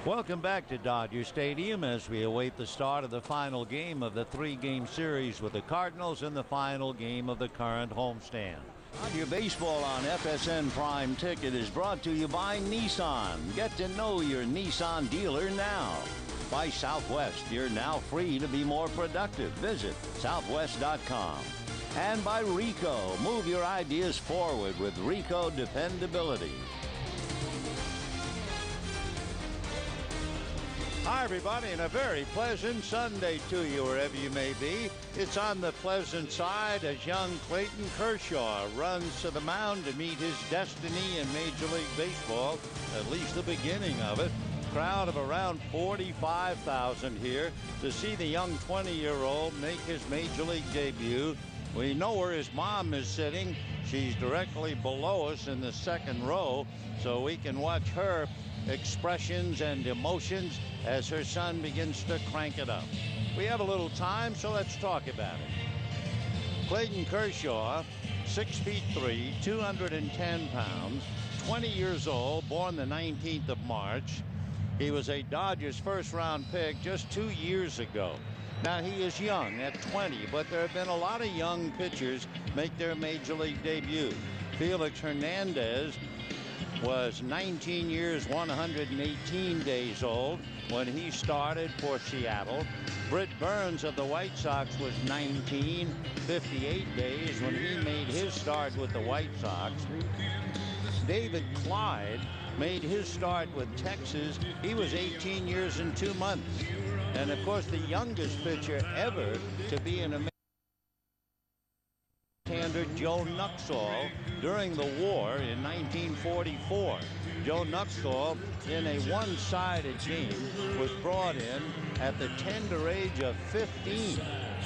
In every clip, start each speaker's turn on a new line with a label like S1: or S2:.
S1: Welcome back to Dodger Stadium as we await the start of the final game of the three-game series with the Cardinals in the final game of the current homestand.
S2: Dodger Baseball on FSN Prime Ticket is brought to you by Nissan. Get to know your Nissan dealer now. By Southwest, you're now free to be more productive. Visit southwest.com. And by Rico, move your ideas forward with Rico dependability.
S1: Hi, everybody, and a very pleasant Sunday to you, wherever you may be. It's on the pleasant side as young Clayton Kershaw runs to the mound to meet his destiny in Major League Baseball, at least the beginning of it. Crowd of around 45,000 here to see the young 20-year-old make his Major League debut. We know where his mom is sitting. She's directly below us in the second row, so we can watch her expressions and emotions as her son begins to crank it up. We have a little time, so let's talk about it. Clayton Kershaw, 6'3", 210 pounds, 20 years old, born the 19th of March. He was a Dodgers first-round pick just 2 years ago. Now, he is young at 20, but there have been a lot of young pitchers make their Major League debut. Felix Hernandez was 19 years, 118 days old when he started for Seattle. Britt Burns of the White Sox was 19, 58 days when he made his start with the White Sox. David Clyde made his start with Texas. He was 18 years and 2 months. And, of course, the youngest pitcher ever to be in a hander, Joe Nuxhall, during the war in 1944. Joe Nuxhall, in a one-sided game, was brought in at the tender age of 15.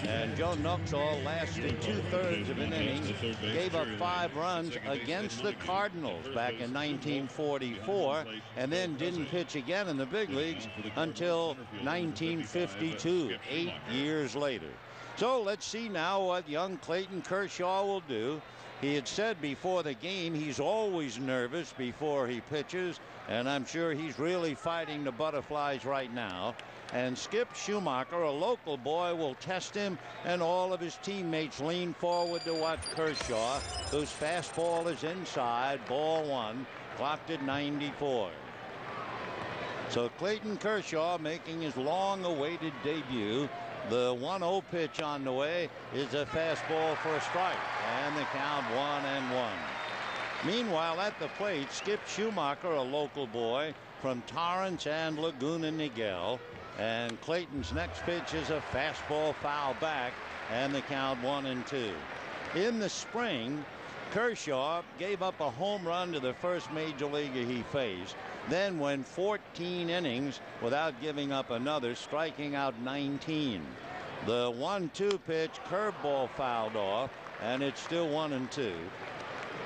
S1: And Joe Nuxhall lasted 2/3 of an inning, gave up 5 runs against the Cardinals back in 1944, and then didn't pitch again in the big leagues until 1952, 8 years later. So let's see now what young Clayton Kershaw will do. He had said before the game he's always nervous before he pitches, and I'm sure he's really fighting the butterflies right now. And Skip Schumacher, a local boy, will test him, and all of his teammates lean forward to watch Kershaw, whose fastball is inside, ball 1, clocked at 94. So Clayton Kershaw making his long-awaited debut. The 1-0 pitch on the way is a fastball for a strike, and the count 1-1. Meanwhile, at the plate, Skip Schumacher, a local boy from Torrance and Laguna Niguel, and Clayton's next pitch is a fastball foul back, and the count 1-2. In the spring, Kershaw gave up a home run to the first major leaguer he faced, then went 14 innings without giving up another, striking out 19. The 1-2 pitch, curveball fouled off, and it's still 1-2.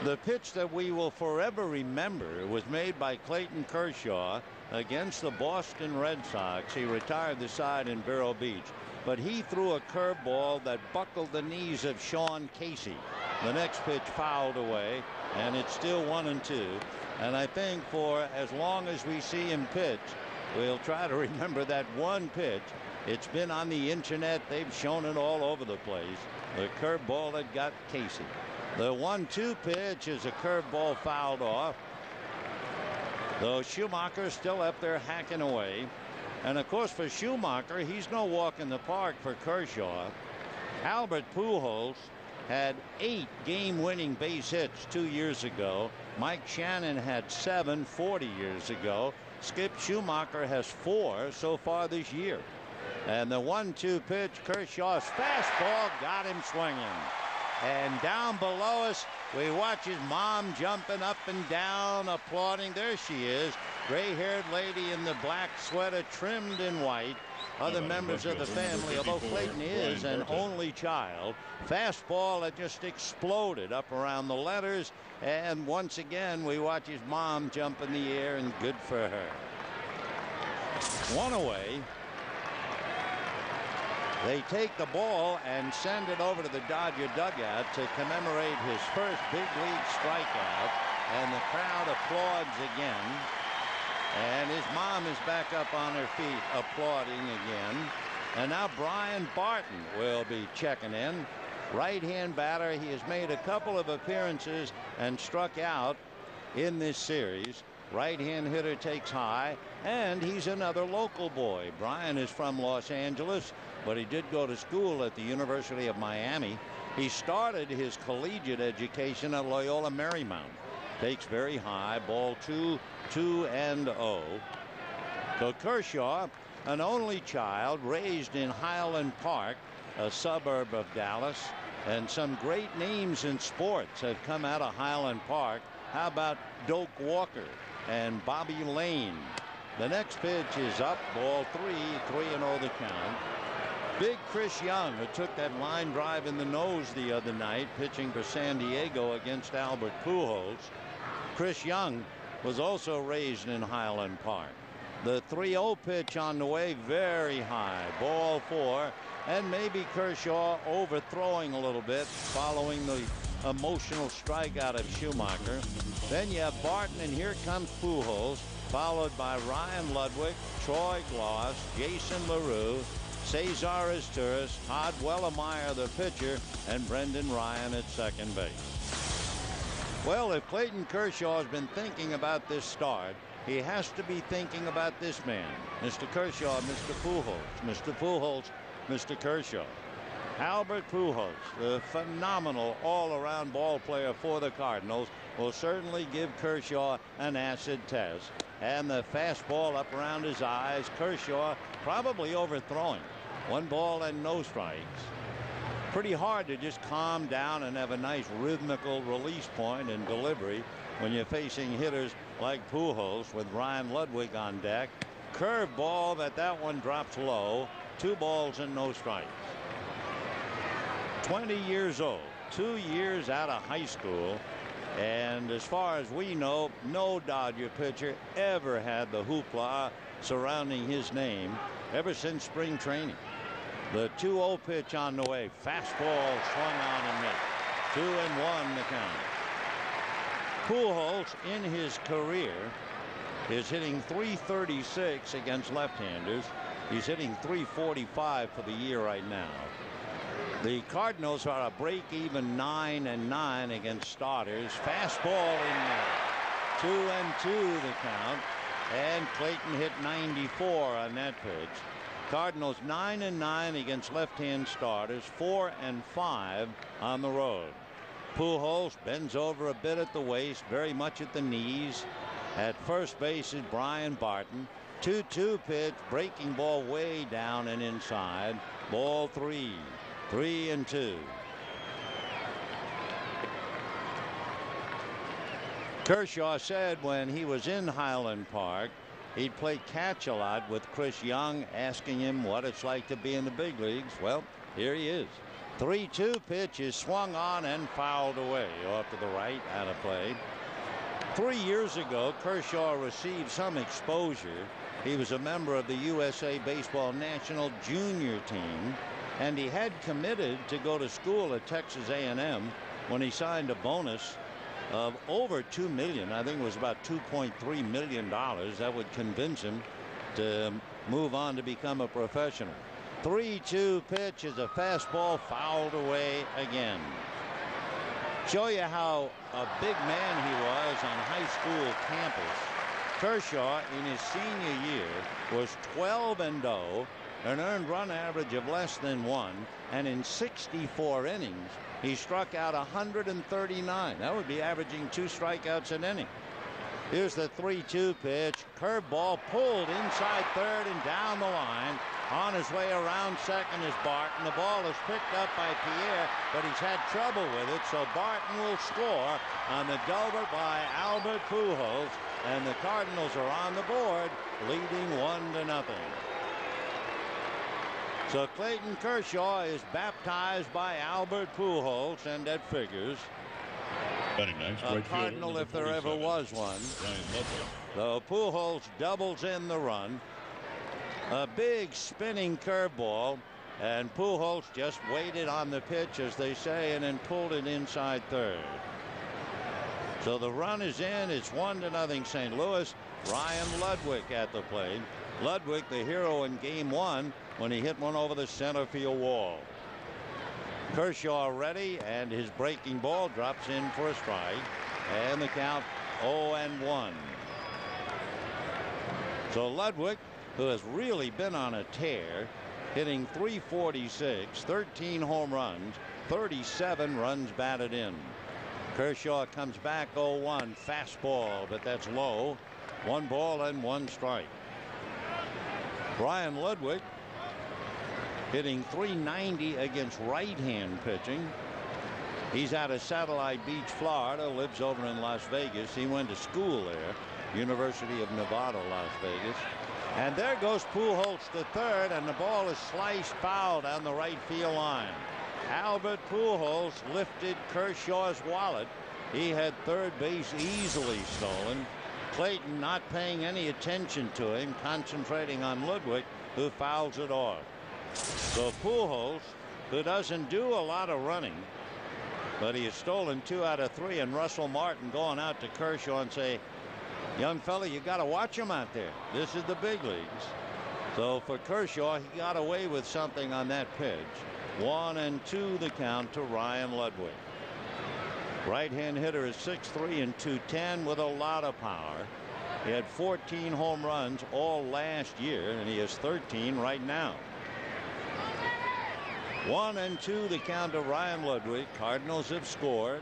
S1: The pitch that we will forever remember was made by Clayton Kershaw against the Boston Red Sox. He retired the side in Vero Beach, but he threw a curveball that buckled the knees of Sean Casey. The next pitch fouled away, and it's still 1-2. And I think for as long as we see him pitch, we'll try to remember that one pitch. It's been on the internet. They've shown it all over the place. The curveball that got Casey. The 1-2 pitch is a curveball fouled off. Though Schumacher's still up there hacking away. And of course, for Schumacher, he's no walk in the park for Kershaw. Albert Pujols had 8 game-winning base hits 2 years ago. Mike Shannon had 7 40 years ago. Skip Schumacher has 4 so far this year. And the 1-2 pitch, Kershaw's fastball got him swinging. And down below us, we watch his mom jumping up and down, applauding. There she is, gray-haired lady in the black sweater trimmed in white. Other members of the family, although Clayton is an only child. Fastball that just exploded up around the letters. And once again, we watch his mom jump in the air, and good for her. 1 away. They take the ball and send it over to the Dodger dugout to commemorate his first big league strikeout. And the crowd applauds again. And his mom is back up on her feet applauding again. And now Brian Barton will be checking in. Right-hand batter. He has made a couple of appearances and struck out in this series. Right-hand hitter takes high, and he's another local boy. Brian is from Los Angeles, but he did go to school at the University of Miami. He started his collegiate education at Loyola Marymount. Takes very high. Ball 2, 2-0. So Kershaw, an only child, raised in Highland Park, a suburb of Dallas, and some great names in sports have come out of Highland Park. How about Doak Walker and Bobby Lane? The next pitch is up. Ball 3, 3-0 the count. Big Chris Young, who took that line drive in the nose the other night, pitching for San Diego against Albert Pujols. Chris Young was also raised in Highland Park. The 3-0 pitch on the way, very high. Ball 4, and maybe Kershaw overthrowing a little bit following the emotional strikeout of Schumacher. Then you have Barton, and here comes Pujols, followed by Ryan Ludwig, Troy Gloss, Jason LaRue, Cesar Izturis, Todd Wellemeyer, the pitcher, and Brendan Ryan at second base. Well, if Clayton Kershaw has been thinking about this start, he has to be thinking about this man, Mr. Kershaw, Mr. Pujols, Mr. Pujols, Mr. Kershaw. Albert Pujols, the phenomenal all-around ball player for the Cardinals, will certainly give Kershaw an acid test. And the fastball up around his eyes. Kershaw probably overthrowing. 1 ball and no strikes. Pretty hard to just calm down and have a nice rhythmical release point and delivery when you're facing hitters like Pujols with Ryan Ludwig on deck. Curve ball, but that one drops low. 2 balls and no strikes. 20 years old, 2 years out of high school, and as far as we know, no Dodger pitcher ever had the hoopla surrounding his name ever since spring training. The 2-0 pitch on the way. Fastball swung on and missed. 2-1 the count. Pujols in his career is hitting .336 against left-handers. He's hitting .345 for the year right now. The Cardinals are a break-even 9-9 against starters. Fastball in there. 2-2 the count. And Clayton hit 94 on that pitch. Cardinals 9-9 against left-hand starters. 4-5 on the road. Pujols bends over a bit at the waist, very much at the knees. At first base is Brian Barton. 2-2 pitch, breaking ball way down and inside. Ball 3. 3-2. Kershaw said when he was in Highland Park, he'd played catch a lot with Chris Young, asking him what it's like to be in the big leagues. Well, here he is. 3-2 pitch is swung on and fouled away off to the right, out of play. 3 years ago, Kershaw received some exposure. He was a member of the USA Baseball National Junior Team, and he had committed to go to school at Texas A&M when he signed a bonus of over $2 million. I think it was about $2.3 million. That would convince him to move on to become a professional. 3-2 pitch is a fastball, fouled away again. Show you how a big man he was on high school campus. Kershaw in his senior year was 12-0, an earned run average of less than 1, and in 64 innings he struck out 139. That would be averaging 2 strikeouts an inning. Here's the 3-2 pitch. Curveball pulled inside third and down the line. On his way around second is Barton. The ball is picked up by Pierre, but he's had trouble with it, so Barton will score on the double by Albert Pujols, and the Cardinals are on the board, leading 1-0. So Clayton Kershaw is baptized by Albert Pujols, and that figures. A Cardinal if there ever was one. So Pujols doubles in the run. A big spinning curveball, and Pujols just waited on the pitch, as they say, and then pulled it inside third. So the run is in. It's 1-0 St. Louis. Ryan Ludwig at the plate. Ludwig, the hero in game 1 when he hit one over the center field wall. Kershaw ready, and his breaking ball drops in for a strike, and the count 0-1. So Ludwig, who has really been on a tear, hitting .346, 13 home runs, 37 runs batted in. Kershaw comes back 0-1, fastball, but that's low. 1 ball and 1 strike. Brian Ludwig hitting .390 against right-hand pitching. He's out of Satellite Beach, Florida, lives over in Las Vegas. He went to school there, University of Nevada, Las Vegas. And there goes Pujols to third, and the ball is sliced foul down the right field line. Albert Pujols lifted Kershaw's wallet. He had third base easily stolen. Clayton not paying any attention to him, concentrating on Ludwig, who fouls it off. So Pujols, who doesn't do a lot of running, but he has stolen 2 out of 3, and Russell Martin going out to Kershaw and say, young fella, you got to watch him out there. This is the big leagues. So for Kershaw, he got away with something on that pitch. 1-2 the count to Ryan Ludwig. Right-hand hitter is 6'3" and 210 with a lot of power. He had 14 home runs all last year, and he has 13 right now. 1-2 the count to Ryan Ludwig. Cardinals have scored,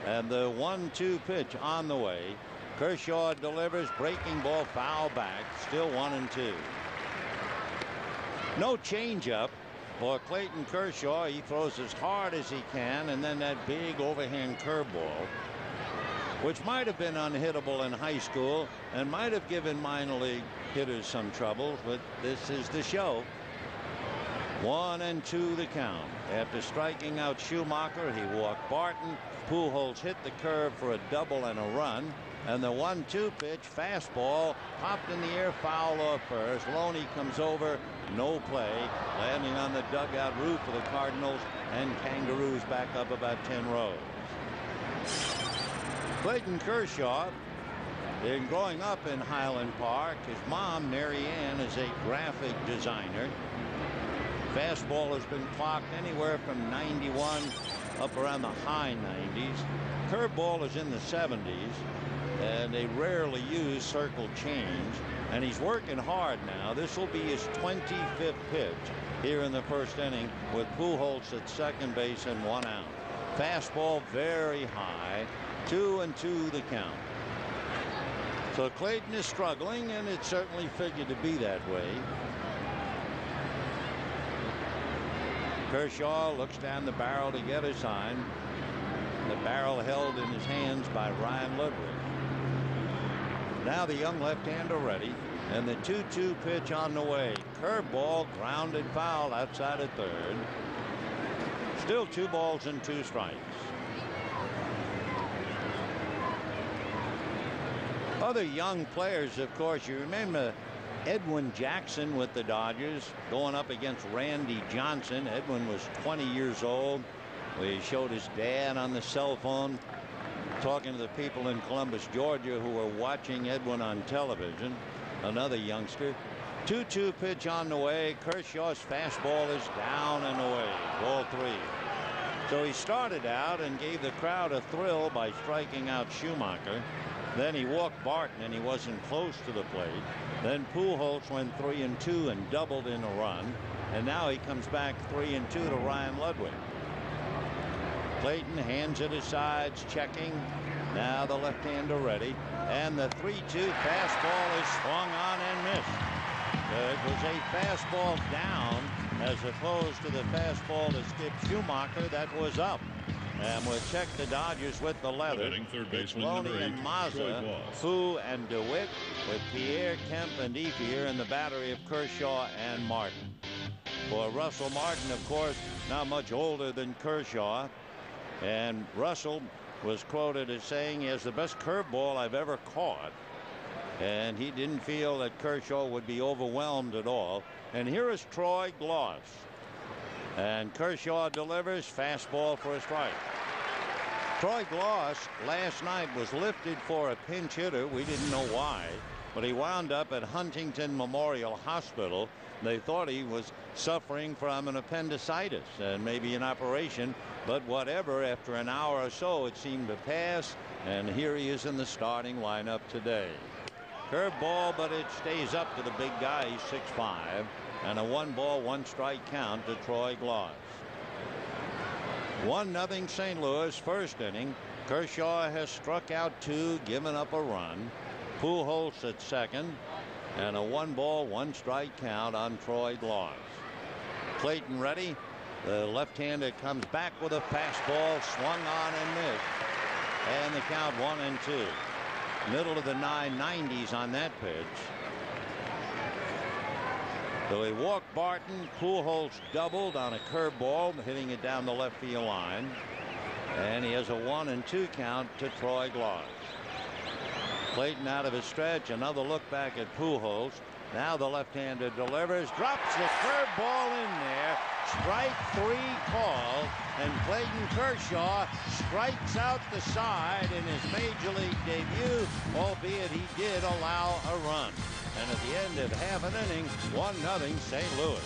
S1: and the 1-2 pitch on the way. Kershaw delivers, breaking ball, foul back, still 1-2. No changeup for Clayton Kershaw. He throws as hard as he can, and then that big overhand curveball, which might have been unhittable in high school and might have given minor league hitters some trouble, but this is the show. 1-2 the count. After striking out Schumacher, he walked Barton. Pujols hit the curve for a double and a run. And the 1-2 pitch, fastball, popped in the air, foul off first. Loney comes over, no play, landing on the dugout roof for the Cardinals, and Kangaroos back up about 10 rows. Clayton Kershaw, in growing up in Highland Park, his mom, Mary Ann, is a graphic designer. Fastball has been clocked anywhere from 91 up around the high 90s. Curveball is in the 70s. And they rarely use circle change, and he's working hard now. This will be his 25th pitch here in the first inning, with Pujols at second base and 1 out. Fastball very high. 2-2 the count. So Clayton is struggling, and it certainly figured to be that way. Kershaw looks down the barrel to get a sign. The barrel held in his hands by Ryan Ludwig. Now the young left-hander ready, and the 2-2 pitch on the way. Curveball, grounded foul outside of third. Still 2 balls and 2 strikes. Other young players, of course, you remember Edwin Jackson with the Dodgers going up against Randy Johnson. Edwin was 20 years old. We showed his dad on the cell phone talking to the people in Columbus, Georgia, who were watching Edwin on television. Another youngster. 2-2 pitch on the way. Kershaw's fastball is down and away. Ball 3. So he started out and gave the crowd a thrill by striking out Schumacher. Then he walked Barton, and he wasn't close to the plate. Then Pujols went 3-2 and doubled in a run. And now he comes back 3-2 to Ryan Ludwig. Clayton hands it aside, checking. Now the left-hander ready. And the 3-2 fastball is swung on and missed. It was a fastball down as opposed to the fastball to Skip Schumacher that was up. And we'll check the Dodgers with the leather. It's Loney and Mazza, Fu and DeWitt, with Pierre, Kemp, and Ethier in the battery of Kershaw and Martin. For Russell Martin, of course, not much older than Kershaw. And Russell was quoted as saying he has the best curveball I've ever caught. And he didn't feel that Kershaw would be overwhelmed at all. And here is Troy Glaus. And Kershaw delivers, fastball for a strike. Troy Glaus last night was lifted for a pinch hitter. We didn't know why. but he wound up at Huntington Memorial Hospital. They thought he was suffering from an appendicitis and maybe an operation, but whatever, after an hour or so, it seemed to pass, and here he is in the starting lineup today. Curveball, but it stays up to the big guy. He's 6'5", and a 1-ball, 1-strike count to Troy Glaus. 1-0 St. Louis, first inning. Kershaw has struck out 2, given up a run. Pujols at second, and a 1-ball, 1-strike count on Troy Glaus. Clayton ready. The left-hander comes back with a fastball, swung on and missed. And the count 1-2. Middle of the 990s on that pitch. So he walked Barton. Pujols doubled on a curveball, hitting it down the left field line. And he has a 1-2 count to Troy Glaus. Clayton out of his stretch. Another look back at Pujols. Now the left-hander delivers, drops the curveball in there. Strike 3 called, and Clayton Kershaw strikes out the side in his major league debut, albeit he did allow a run. And at the end of half an inning, 1-0 St. Louis.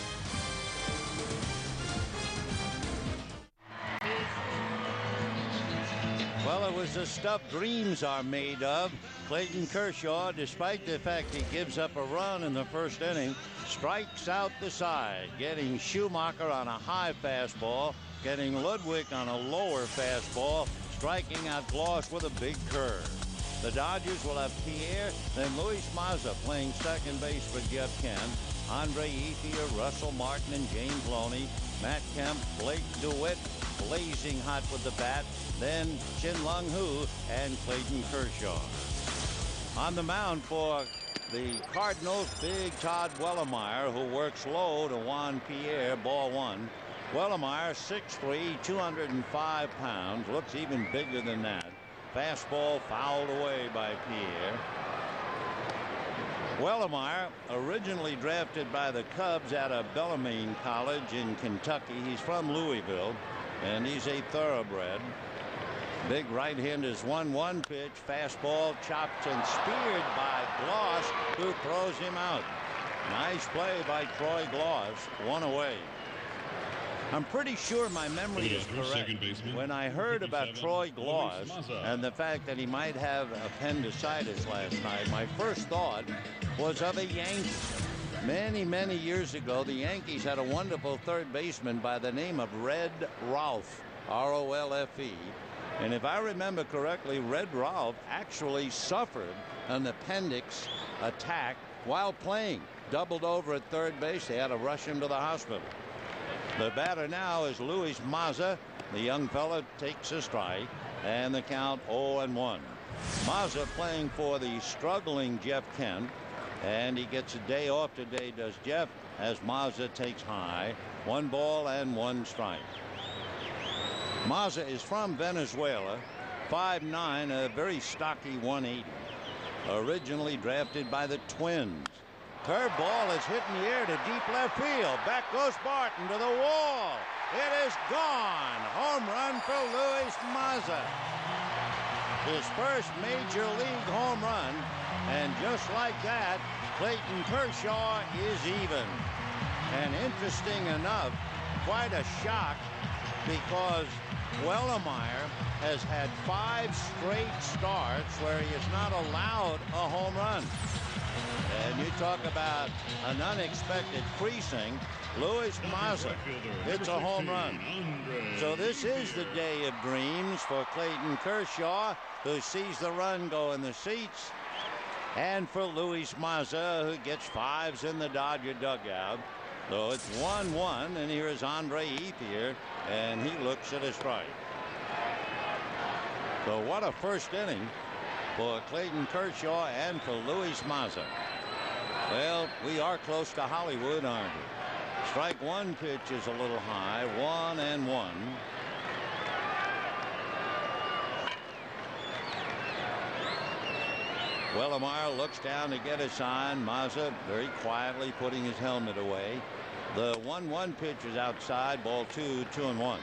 S1: Well, it was the stuff dreams are made of. Clayton Kershaw, despite the fact he gives up a run in the first inning, strikes out the side, getting Schumacher on a high fastball, getting Ludwig on a lower fastball, striking out Glaus with a big curve. The Dodgers will have Pierre, then Luis Mazza playing second base for Jeff Kent, Andre Ethier, Russell Martin, and James Loney, Matt Kemp, Blake DeWitt, blazing hot with the bat, then Chin Lung Hu and Clayton Kershaw. On the mound for the Cardinals, big Todd Wellemeyer, who works low to Juan Pierre, ball 1. Wellemeyer, 6'3", 205 pounds, looks even bigger than that. Fastball fouled away by Pierre. Wellemeyer, originally drafted by the Cubs out of Bellarmine College in Kentucky. He's from Louisville, and he's a thoroughbred. Big right-hander's 1-1 pitch. Fastball chopped and speared by Glaus, who throws him out. Nice play by Troy Glaus. 1 away. I'm pretty sure my memory is correct. When I heard about Troy Glaus and the fact that he might have appendicitis last night, my first thought was of a Yankee. Many years ago, the Yankees had a wonderful third baseman by the name of Red Ralph, R-O-L-F-E. And if I remember correctly, Red Ralph actually suffered an appendix attack while playing. Doubled over at third base. They had to rush him to the hospital. The batter now is Luis Mazza. The young fella takes a strike, and the count 0-1. Mazza playing for the struggling Jeff Kent, and he gets a day off today, does Jeff, as Mazza takes high. 1 ball and 1 strike. Mazza is from Venezuela, 5'9", a very stocky 180. Originally drafted by the Twins. Curveball is hit in the air to deep left field. Back goes Barton to the wall. It is gone. Home run for Luis Mazza. His first major league home run. And just like that, Clayton Kershaw is even. And interesting enough, quite a shock, because Wellemeyer has had 5 straight starts where he has not allowed a home run. And you talk about an unexpected precinct. Luis Mazza hits a home run. So this is the day of dreams for Clayton Kershaw, who sees the run go in the seats, and for Luis Mazza, who gets 5s in the Dodger dugout. So it's 1-1, and here is Andre Ethier, and he looks at a strike. So what a first inning for Clayton Kershaw and for Luis Mazza. Well, we are close to Hollywood, aren't we? Strike 1 pitch is a little high. 1-1. Wellemeyer looks down to get a sign. Mazza very quietly putting his helmet away. The 1-1 pitch is outside. Ball 2, 2-1.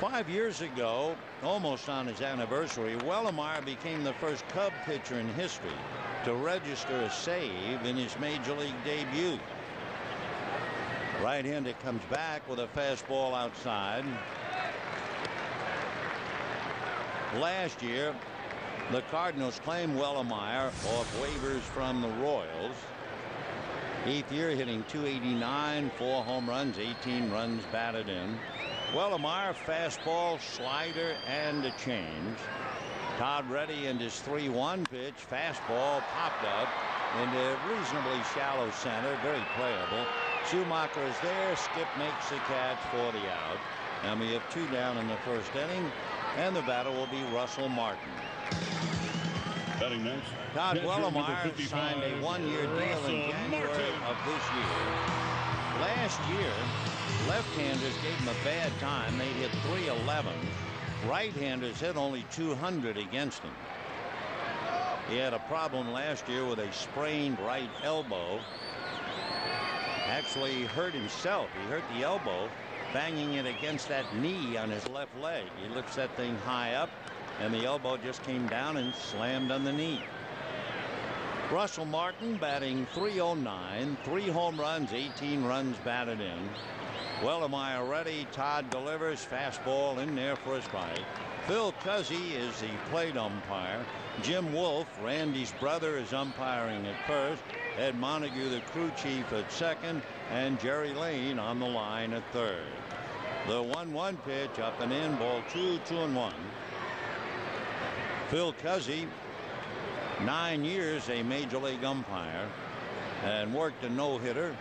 S1: 5 years ago, almost on his anniversary, Wellemeyer became the first Cub pitcher in history to register a save in his major league debut. Right-hander comes back with a fastball outside. Last year, the Cardinals claimed Wellemeyer off waivers from the Royals. 8th year, hitting .289, 4 home runs, 18 runs batted in. Wellemeyer, fastball, slider, and a change. Todd Reddy and his 3-1 pitch, fastball popped up into reasonably shallow center, very playable. Schumacher is there. Skip makes the catch for the out. And we have 2 down in the first inning, and the batter will be Russell Martin.
S3: Batting next,
S1: Todd Wellemeyer signed a 1-year deal in January of this year. Last year, left-handers gave him a bad time. They hit .311. Right-handers hit only .200 against him. He had a problem last year with a sprained right elbow. Actually hurt himself. He hurt the elbow banging it against that knee on his left leg. He lifts that thing high up, and the elbow just came down and slammed on the knee. Russell Martin batting .309, 3 home runs, 18 runs batted in. Wellemeyer ready. Todd delivers. Fastball in there for a strike. Phil Cuzzy is the plate umpire. Jim Wolf, Randy's brother, is umpiring at first. Ed Montague, the crew chief, at second, and Jerry Lane on the line at third. The 1-1 pitch up and in, ball 2, 2-1. Phil Cuzzy, 9 years a major league umpire, and worked a no-hitter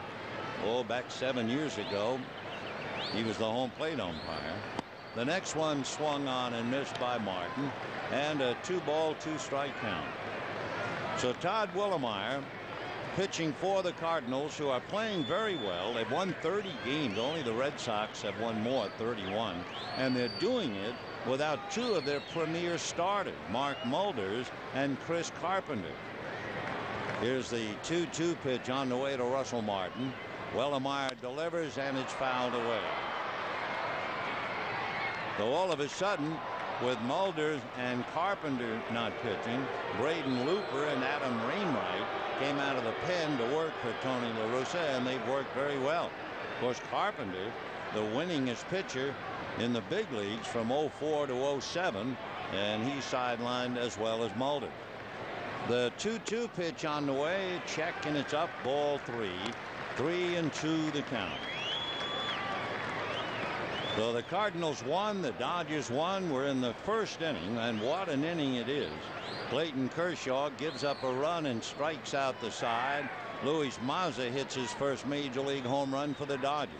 S1: back 7 years ago. He was the home plate umpire. The next one swung on and missed by Martin, and a 2-ball, 2-strike count. So Todd Wellemeyer pitching for the Cardinals, who are playing very well. They've won 30 games. Only the Red Sox have won more, 31. And they're doing it without 2 of their premier starters, Mark Mulders and Chris Carpenter. Here's the 2-2 pitch on the way to Russell Martin. Wellemeyer delivers, and it's fouled away. So all of a sudden, with Mulders and Carpenter not pitching, Braden Looper and Adam Wainwright came out of the pen to work for Tony La Russa, and they've worked very well. Of course, Carpenter, the winningest pitcher in the big leagues from 04 to 07, and he's sidelined as well as Mulder. The 2-2 pitch on the way, check, and it's up, ball 3. 3-2 the count. So the Cardinals won, the Dodgers won. We're in the first inning, and what an inning it is. Clayton Kershaw gives up a run and strikes out the side. Luis Mazza hits his first major league home run for the Dodgers.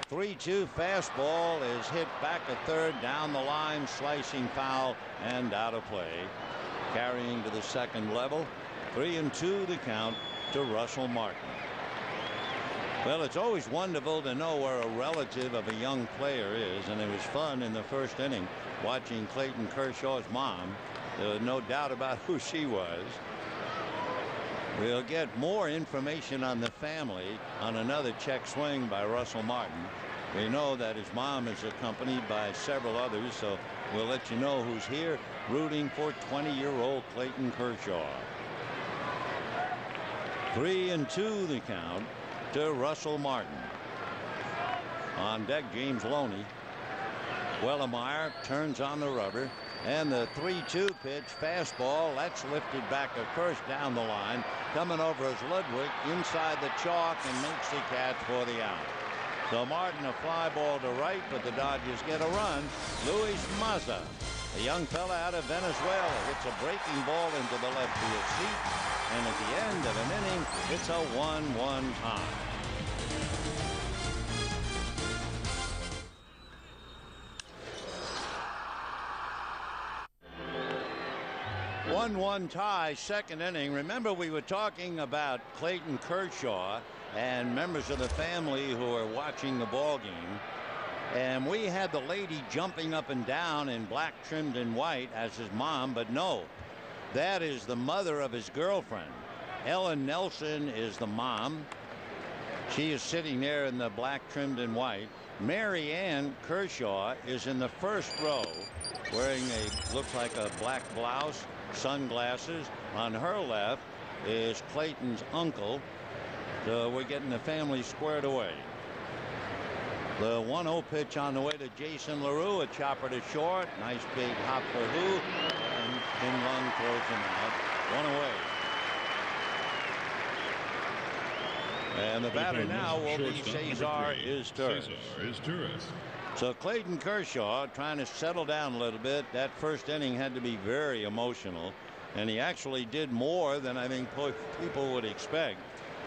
S1: 3-2 fastball is hit back a third, down the line, slicing foul, and out of play. Carrying to the second level. 3-2 the count to Russell Martin. Well, it's always wonderful to know where a relative of a young player is, and it was fun in the first inning watching Clayton Kershaw's mom. There was no doubt about who she was. We'll get more information on the family on another check swing by Russell Martin. We know that his mom is accompanied by several others, so we'll let you know who's here rooting for 20-year-old Clayton Kershaw. 3-2 the count to Russell Martin. On deck, James Loney. Wellemeyer turns on the rubber, and the 3-2 pitch, fastball, that's lifted back at first down the line. Coming over is Ludwig inside the chalk and makes the catch for the out. So Martin, a fly ball to right, but the Dodgers get a run. Luis Mazza, a young fella out of Venezuela, hits a breaking ball into the left field seat, and at the end of an inning, it's a 1-1 tie. 1-1 tie, second inning. Remember, we were talking about Clayton Kershaw and members of the family who are watching the ball game. And we had the lady jumping up and down in black trimmed in white as his mom, but no, that is the mother of his girlfriend. Ellen Nelson is the mom. She is sitting there in the black trimmed in white. Mary Ann Kershaw is in the first row wearing looks like a black blouse, sunglasses. On her left is Clayton's uncle. So we're getting the family squared away. The 1-0 pitch on the way to Jason LaRue. A chopper to short. Nice big hop for Who. And Kim Lung throws him out. 1 away. And the batter now will be Cesar Izturis. So Clayton Kershaw trying to settle down a little bit. That first inning had to be very emotional. And he actually did more than I think people would expect.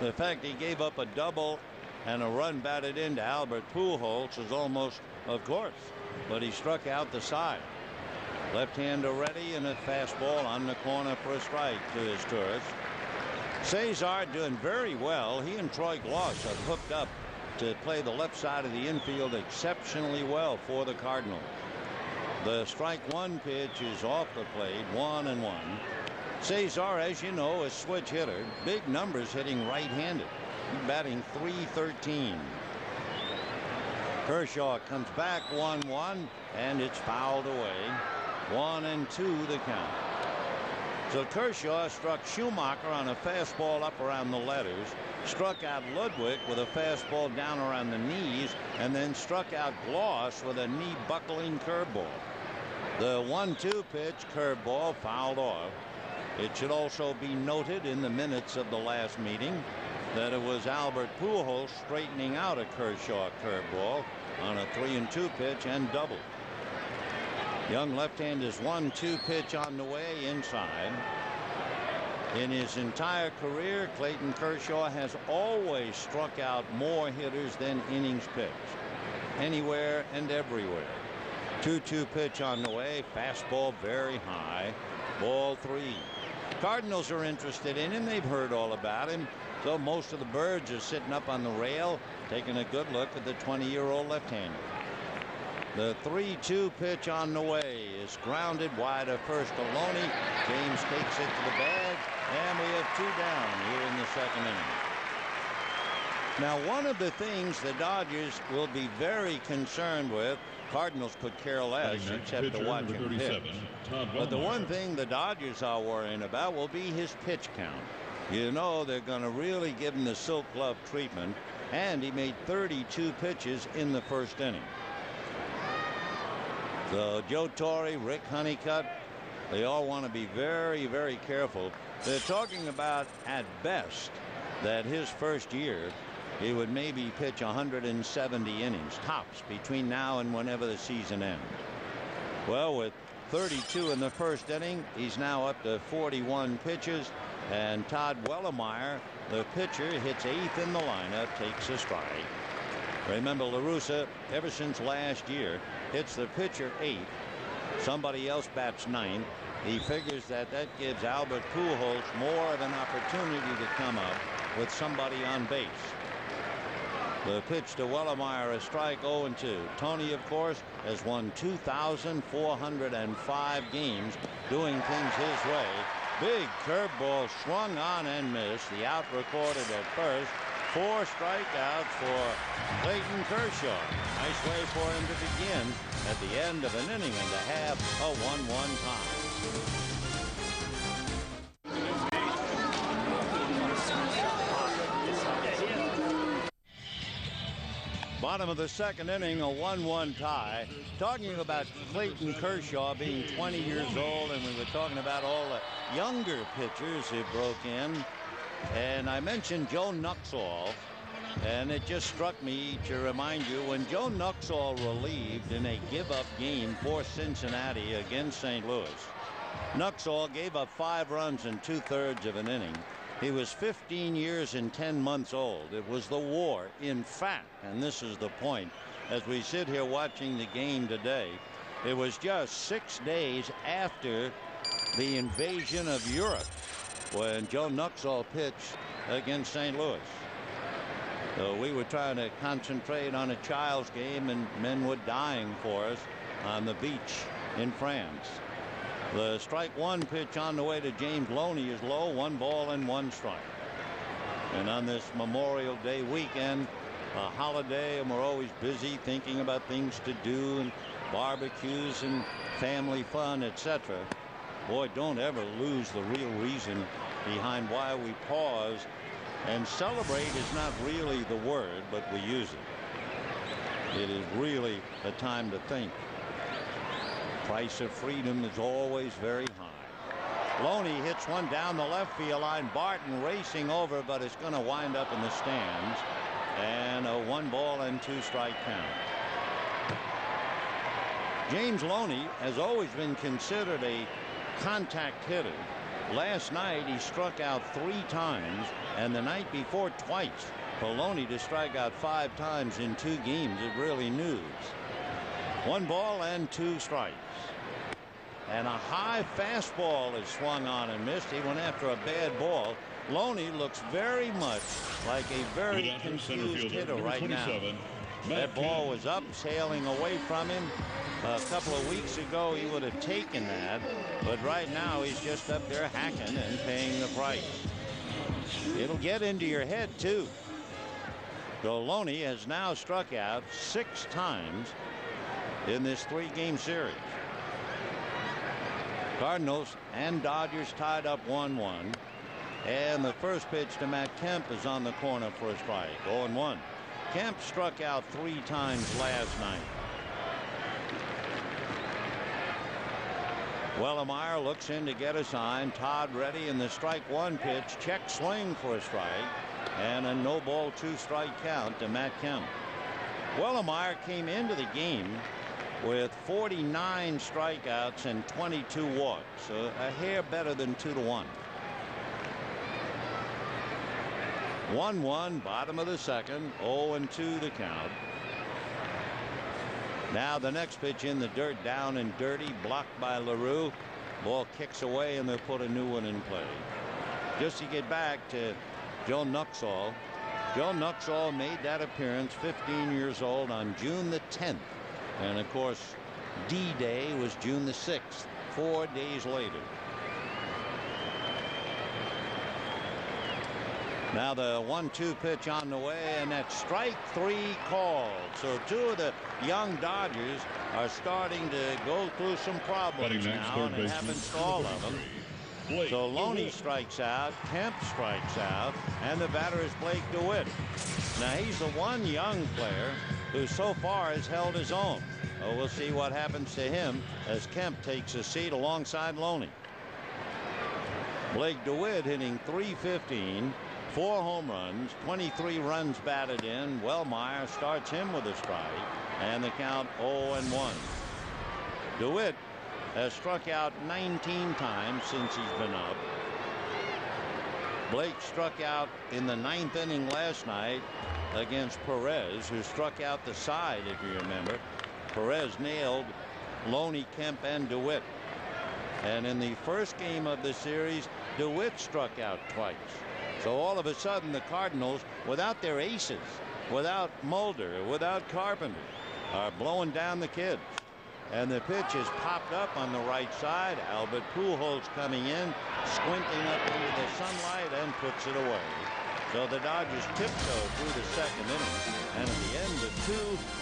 S1: The fact he gave up a double and a run batted into Albert Pujols is almost, of course. But he struck out the side. Left-hander ready and a fastball on the corner for a strike to Izturis. Cesar doing very well. He and Troy Gloss have hooked up to play the left side of the infield exceptionally well for the Cardinals. The strike one pitch is off the plate. 1-1. Cesar, as you know, a switch hitter. Big numbers hitting right-handed. He's batting .313. Kershaw comes back 1-1 and it's fouled away. 1-2 the count. So Kershaw struck Schumacher on a fastball up around the letters, struck out Ludwig with a fastball down around the knees, and then struck out Gloss with a knee buckling curveball. The 1-2 pitch curveball fouled off. It should also be noted in the minutes of the last meeting that it was Albert Pujols straightening out a Kershaw curveball on a 3-2 pitch and doubled. Young left-hander's 1-2 pitch on the way inside. In his entire career, Clayton Kershaw has always struck out more hitters than innings pitched. Anywhere and everywhere. 2-2 pitch on the way. Fastball very high. Ball 3. Cardinals are interested in him. They've heard all about him. So most of the birds are sitting up on the rail, taking a good look at the 20-year-old left-hander. The 3-2 pitch on the way is grounded wide of first to Loney. James takes it to the bag, and we have 2 down here in the second inning. Now, one of the things the Dodgers will be very concerned with, Cardinals could care less except to watch him pitch. But the one thing the Dodgers are worrying about will be his pitch count. You know they're going to really give him the silk glove treatment, and he made 32 pitches in the first inning. So Joe Torre, Rick Honeycutt, they all want to be very, very careful. They're talking about, at best, that his first year, he would maybe pitch 170 innings, tops, between now and whenever the season ends. Well, with 32 in the first inning, he's now up to 41 pitches, and Todd Wellemeyer, the pitcher, hits 8th in the lineup, takes a strike. Remember, La Russa, ever since last year, hits the pitcher 8th. Somebody else bats 9th. He figures that gives Albert Pujols more of an opportunity to come up with somebody on base. The pitch to Wellemeyer, a strike, 0-2. Tony, of course, has won 2,405 games doing things his way. Big curveball swung on and missed. The out recorded at first. 4 strikeouts for Clayton Kershaw. Nice way for him to begin at the end of an inning and a half, a 1-1 tie. Bottom of the second inning, a 1-1 tie. Talking about Clayton Kershaw being 20 years old, and we were talking about all the younger pitchers who broke in. And I mentioned Joe Nuxhall, and it just struck me to remind you when Joe Nuxhall relieved in a give-up game for Cincinnati against St. Louis. Nuxhall gave up 5 runs in 2/3 of an inning. He was 15 years and 10 months old. It was the war. In fact, and this is the point, as we sit here watching the game today, it was just 6 days after the invasion of Europe when Joe Nuxhall pitched against St. Louis. So we were trying to concentrate on a child's game, and men were dying for us on the beach in France. The strike one pitch on the way to James Loney is low, 1 ball and 1 strike. And on this Memorial Day weekend, a holiday, and we're always busy thinking about things to do and barbecues and family fun, etc. Boy, don't ever lose the real reason behind why we pause, and celebrate is not really the word, but we use it. It is really a time to think. Price of freedom is always very high. Loney hits one down the left field line. Barton racing over, but it's going to wind up in the stands. And a 1-2 count. James Loney has always been considered a contact hitter. Last night he struck out 3 times, and the night before twice. For Loney to strike out 5 times in 2 games, it really news. 1-2 strikes. And a high fastball is swung on and missed. He went after a bad ball. Loney looks very much like a very confused hitter right now. That ball was up, sailing away from him. A couple of weeks ago, he would have taken that. But right now, he's just up there hacking and paying the price. It'll get into your head, too. So Loney has now struck out 6 times in this 3-game series. Cardinals and Dodgers tied up 1-1. And the first pitch to Matt Kemp is on the corner for a strike. 0-1. Kemp struck out 3 times last night. Wellemeyer looks in to get a sign. Todd ready in the strike 1 pitch. Check swing for a strike. And a 2 strike count to Matt Kemp. Wellemeyer came into the game with 49 strikeouts and 22 walks. So a hair better than 2-1. 1-1, bottom of the second. 0-2 the count. Now the next pitch in the dirt, down and dirty, blocked by LaRue. Ball kicks away, and they'll put a new one in play. Just to get back to Joe Nuxhall. Joe Nuxhall made that appearance, 15 years old, on June the 10th. And of course, D-Day was June the 6th, 4 days later. Now the 1-2 pitch on the way, and that's strike 3 called. So 2 of the young Dodgers are starting to go through some problems now, and it happens to all of them. So Loney strikes out, Kemp strikes out, and the batter is Blake DeWitt. Now he's the one young player who so far has held his own. Well, we'll see what happens to him as Kemp takes a seat alongside Loney. Blake DeWitt hitting .315, 4 home runs, 23 runs batted in. Wellemeyer starts him with a strike, and the count 0-1. DeWitt has struck out 19 times since he's been up. Blake struck out in the 9th inning last night against Perez, who struck out the side, if you remember. Perez nailed Loney, Kemp, and DeWitt. And in the first game of the series, DeWitt struck out twice. So all of a sudden, the Cardinals, without their aces, without Mulder, without Carpenter, are blowing down the kids. And the pitch is popped up on the right side. Albert Pujols coming in, squinting up into the sunlight, and puts it away. So the Dodgers tiptoe through the second inning, and at the end of 2,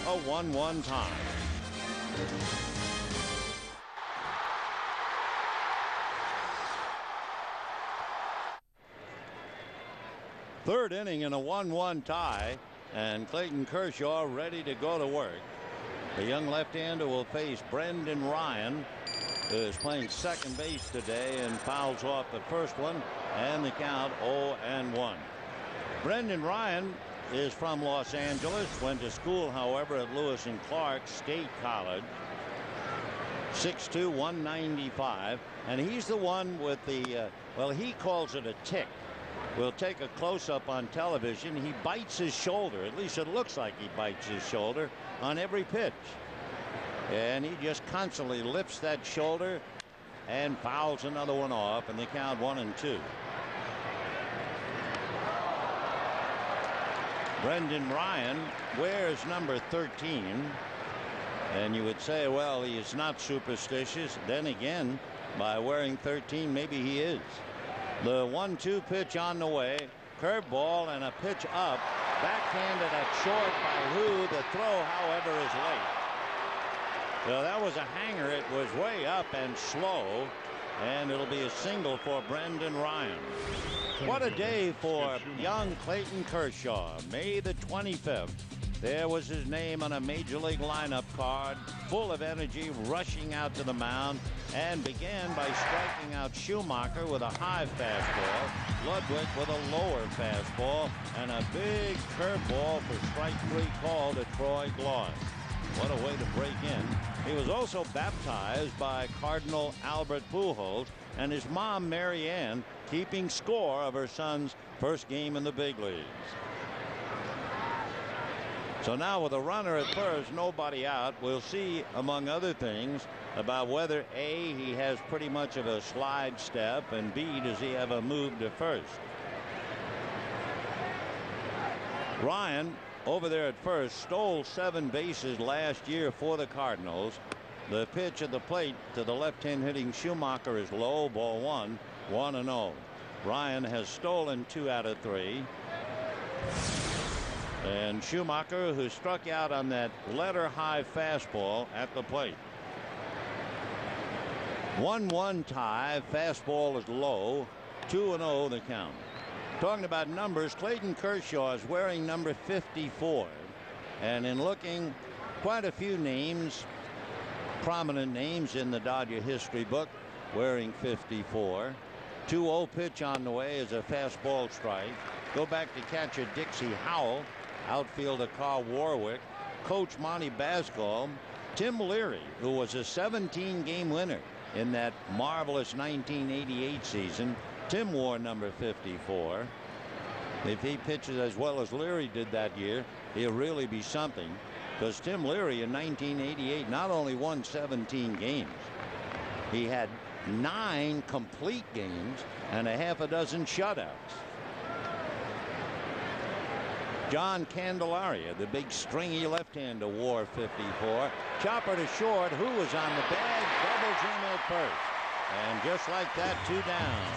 S1: a 1-1 tie. Third inning in a 1-1 tie, and Clayton Kershaw ready to go to work. The young left-hander will face Brendan Ryan, who is playing second base today and fouls off the first one, and the count 0-1. Brendan Ryan is from Los Angeles, went to school, however, at Lewis and Clark State College. 6'2", 195, and he's the one with the, well, he calls it a tick. We'll take a close-up on television. He bites his shoulder, at least it looks like he bites his shoulder, on every pitch. And he just constantly lifts that shoulder and fouls another one off, and they count 1-2. Brendan Ryan wears number 13. And you would say, well, he is not superstitious. Then again, by wearing 13, maybe he is. The 1-2 pitch on the way. Curveball and a pitch up. Backhanded at short by Hu. The throw, however, is late. So that was a hanger. It was way up and slow. and it'll be a single for Brendan Ryan. What a day for young Clayton Kershaw. May the 25th. There was his name on a major league lineup card, full of energy, rushing out to the mound, and began by striking out Schumacher with a high fastball, Ludwig with a lower fastball, and a big curveball for strike 3 call to Troy Gloss. What a way to break in. He was also baptized by Cardinal Albert Pujols and his mom, Mary Ann, keeping score of her son's first game in the big leagues. So now with a runner at first, nobody out, we'll see, among other things, about whether A, he has pretty much of a slide step, and B, does he have a move to first. Ryan, over there at first, stole 7 bases last year for the Cardinals. The pitch at the plate to the left-hand hitting Schumacher is low, ball 1, 1-0. Ryan has stolen 2 out of 3. And Schumacher, who struck out on that letter-high fastball at the plate. 1-1 tie. Fastball is low. 2-0 the count. Talking about numbers, Clayton Kershaw is wearing number 54. And in looking, quite a few names, prominent names in the Dodger history book, wearing 54. 2-0 pitch on the way is a fastball strike. Go back to catcher Dixie Howell. Outfielder Carl Warwick, coach Monty Bascall, Tim Leary, who was a 17-game winner in that marvelous 1988 season. Tim wore number 54. If he pitches as well as Leary did that year, he'll really be something, because Tim Leary in 1988 not only won 17 games, he had 9 complete games and a half a dozen shutouts. John Candelaria, the big stringy left-hander, wore 54. Chopper to short. Who was on the bag? Doubles him at first. And just like that, 2 down.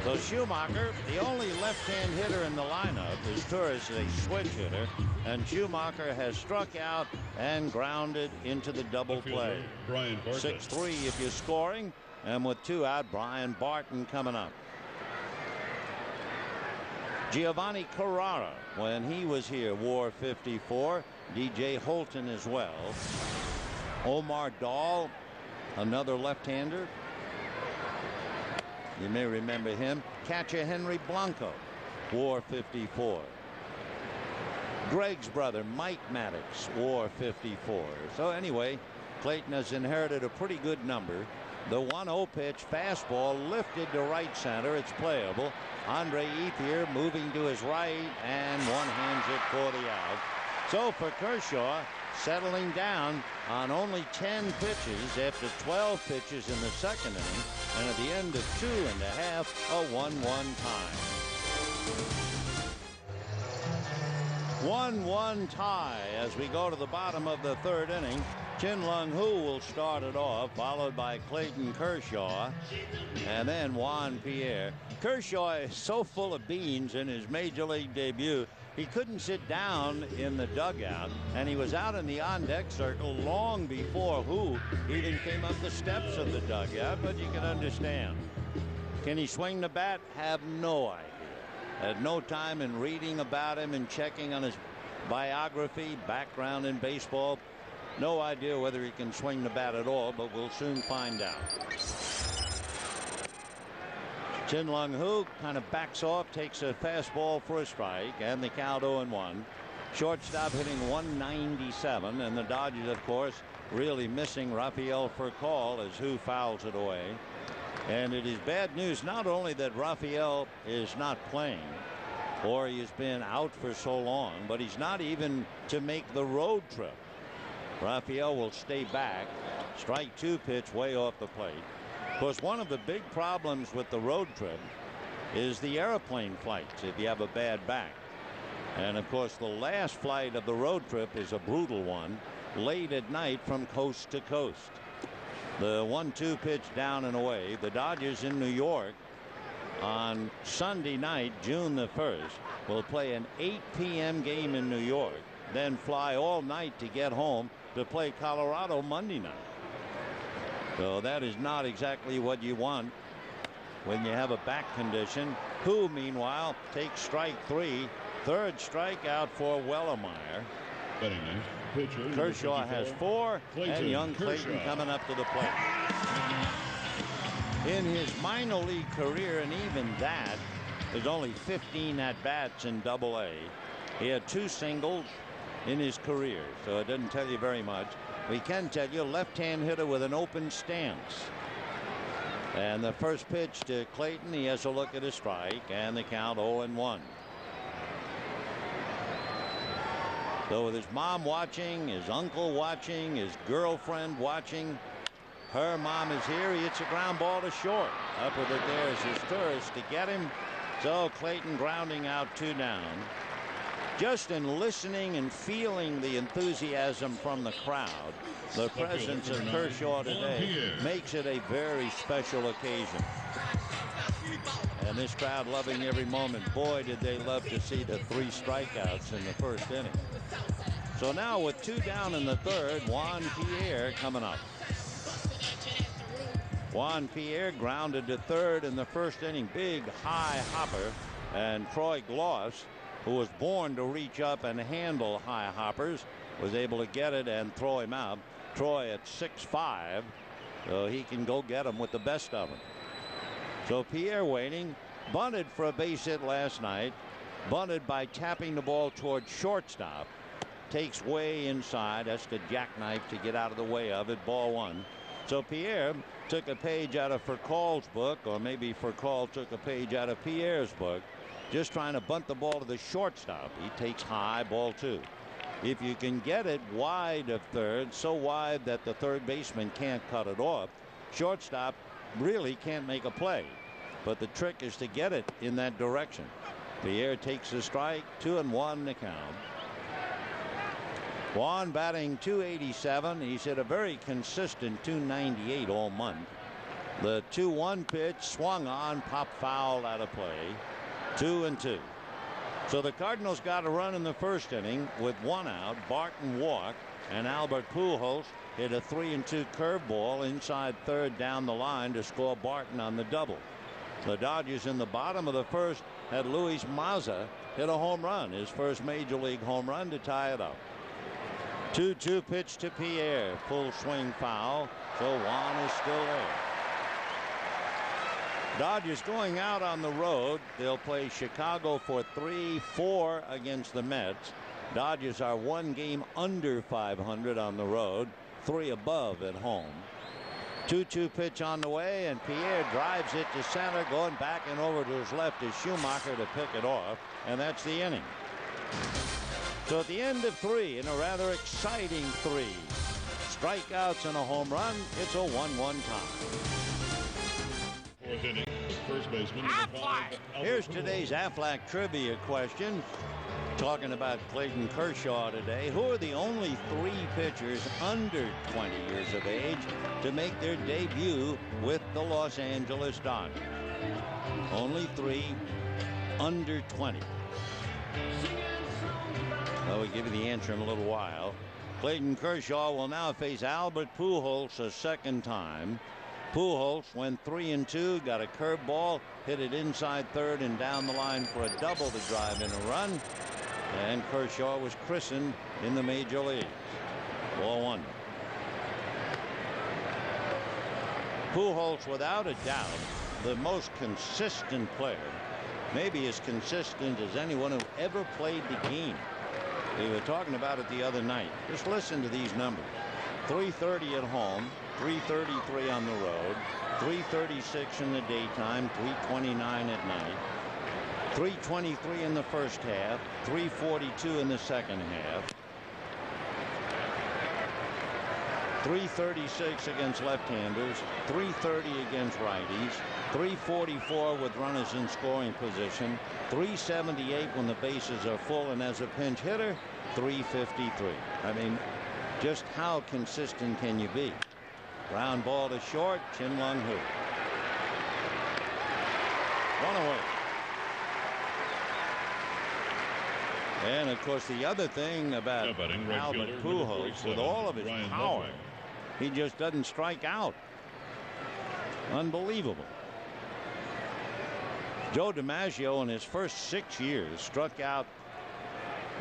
S1: So Schumacher, the only left-hand hitter in the lineup, is Torres, a switch hitter. And Schumacher has struck out and grounded into the double play. 6-3 if you're scoring. And with 2 out, Brian Barton coming up. Giovanni Carrara, when he was here, wore 54. DJ Holton as well. Omar Dahl, another left-hander. You may remember him. Catcher Henry Blanco wore 54. Greg's brother Mike Maddox wore 54. So anyway, Clayton has inherited a pretty good number. The 1-0 pitch, fastball lifted to right center. It's playable. Andre Ethier moving to his right and one-hands it for the out. So for Kershaw, settling down on only 10 pitches after 12 pitches in the second inning, and at the end of 2.5, a 1-1 tie. 1-1 tie as we go to the bottom of the third inning. Chin Lung Hu will start it off, followed by Clayton Kershaw and then Juan Pierre. Kershaw is so full of beans in his major league debut, he couldn't sit down in the dugout, and he was out in the on-deck circle long before Hu even came up the steps of the dugout, but you can understand. Can he swing the bat? Have no idea. Had no time in reading about him and checking on his biography, background in baseball. No idea whether he can swing the bat at all, but we'll soon find out. Chin Lung Hu kind of backs off, takes a fastball for a strike, and the count 0-1. Shortstop hitting 197, and the Dodgers, of course, really missing Rafael Furcal as Hu fouls it away. And it is bad news not only that Rafael is not playing, or he has been out for so long, but he's not even to make the road trip. Rafael will stay back. Strike 2 pitch way off the plate. Of course, one of the big problems with the road trip is the airplane flights if you have a bad back. And of course, the last flight of the road trip is a brutal one, late at night from coast to coast. The 1-2 pitch down and away. The Dodgers in New York on Sunday night, June the 1st, will play an 8 p.m. game in New York, then fly all night to get home to play Colorado Monday night. So that is not exactly what you want when you have a back condition. Who, meanwhile, takes strike 3. Third strikeout for Wellemeyer.
S3: Batting next, pitcher
S1: Kershaw has 4, and young Clayton coming up to the plate. In his minor league career, and even that, there's only 15 at-bats in Double-A. He had 2 singles in his career, so it doesn't tell you very much. We can tell you, left-hand hitter with an open stance. And the first pitch to Clayton, he has a look at his strike, and the count 0-1. So with his mom watching, his uncle watching, his girlfriend watching, her mom is here. He hits a ground ball to short. Up with it there is his tourist to get him. So Clayton grounding out 2 down. Just in listening and feeling the enthusiasm from the crowd, the presence of Kershaw today makes it a very special occasion. And this crowd loving every moment. Boy, did they love to see the 3 strikeouts in the first inning. So now with 2 down in the third, Juan Pierre coming up. Juan Pierre grounded to third in the first inning. Big high hopper. And Troy Gloss, who was born to reach up and handle high hoppers, was able to get it and throw him out. Troy at 6'5", so he can go get him with the best of them. So Pierre waiting, bunted for a base hit last night, bunted by tapping the ball toward shortstop. Takes way inside, has to jackknife to get out of the way of it. Ball 1. So Pierre took a page out of Furcall's book, or maybe Furcall took a page out of Pierre's book, just trying to bunt the ball to the shortstop. He takes high, ball 2. If you can get it wide of third, so wide that the third baseman can't cut it off, shortstop really can't make a play. But the trick is to get it in that direction. Pierre takes the strike, 2-1 the count. Juan batting .287. He's hit a very consistent .298 all month. The 2-1 pitch swung on, popped foul out of play. 2-2. So the Cardinals got a run in the first inning with 1 out. Barton walked, and Albert Pujols hit a 3-2 curveball inside third down the line to score Barton on the double. The Dodgers in the bottom of the first had Luis Mazza hit a home run, his first major league home run, to tie it up. 2-2 pitch to Pierre. Full swing foul. So Juan is still there. Dodgers going out on the road. They'll play Chicago for 3-4 against the Mets. Dodgers are 1 game under 500 on the road, 3 above at home. 2-2 pitch on the way, and Pierre drives it to center, going back and over to his left is Schumacher to pick it off, and that's the inning. So at the end of 3, in a rather exciting 3 strikeouts and a home run, it's a 1-1 tie.
S3: Fourth inning, first baseman.
S1: Here's today's Aflac trivia question. Talking about Clayton Kershaw today. Who are the only 3 pitchers under 20 years of age to make their debut with the Los Angeles Dodgers? Only 3 under 20. Well, we'll give you the answer in a little while. Clayton Kershaw will now face Albert Pujols a second time. Pujols went 3-2, got a curveball, hit it inside third and down the line for a double to drive in a run. And Kershaw was christened in the major leagues. Ball 1. Pujols, without a doubt, the most consistent player, maybe as consistent as anyone who ever played the game. We were talking about it the other night. Just listen to these numbers. 330 at home, 333 on the road, 336 in the daytime, 329 at night, 323 in the first half, 342 in the second half, 336 against left-handers, 330 against righties, 344 with runners in scoring position, 378 when the bases are full, and as a pinch hitter, 353. I mean, just how consistent can you be? Ground ball to short, Chin Lung Hu. One away. And of course, the other thing about Albert Pujols, with all of his power, he just doesn't strike out. Unbelievable. Joe DiMaggio in his first 6 years struck out,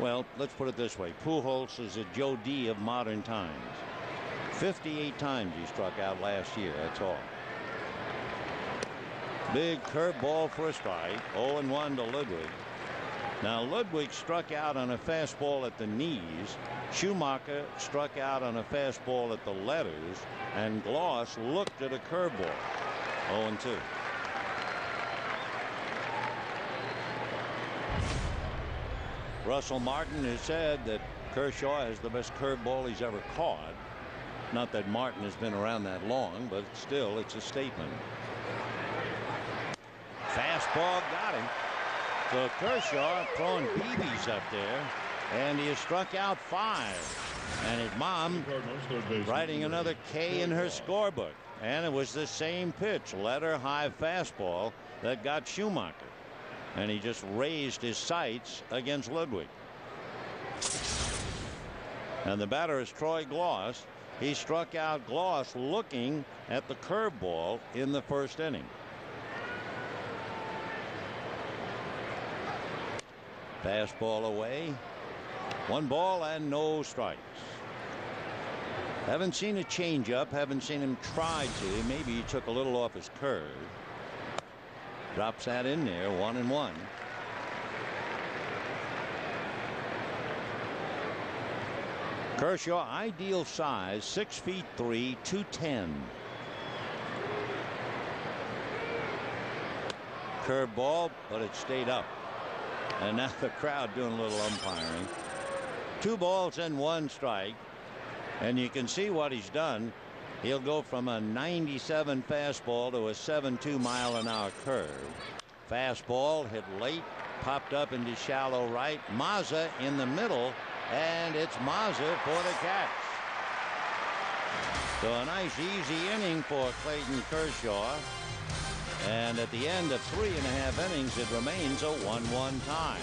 S1: well, let's put it this way. Pujols is a Joe D of modern times. 58 times he struck out last year, that's all. Big curveball for a strike. 0-1 to Ludwig. Now Ludwig struck out on a fastball at the knees. Schumacher struck out on a fastball at the letters. And Gloss looked at a curveball. 0-2. Russell Martin has said that Kershaw has the best curveball he's ever caught. Not that Martin has been around that long, but still, it's a statement. Fastball got him. So Kershaw throwing BBs up there, and he has struck out 5. And his mom writing another K in her scorebook. And it was the same pitch, letter high fastball, that got Schumacher. And he just raised his sights against Ludwig. And the batter is Troy Gloss. He struck out Gloss looking at the curveball in the first inning. Fastball away. 1 ball and no strikes. Haven't seen a changeup. Haven't seen him try to. Maybe he took a little off his curve. Drops that in there. 1-1. Kershaw, ideal size, 6'3", 210. Curveball, but it stayed up. And now the crowd doing a little umpiring. 2 balls and 1 strike. And you can see what he's done. He'll go from a 97 fastball to a 7.2 mile-an-hour curve. Fastball hit late, popped up into shallow right. Mazza in the middle, and it's Mazza for the catch. So a nice easy inning for Clayton Kershaw. And at the end of 3.5 innings, it remains a 1-1 tie.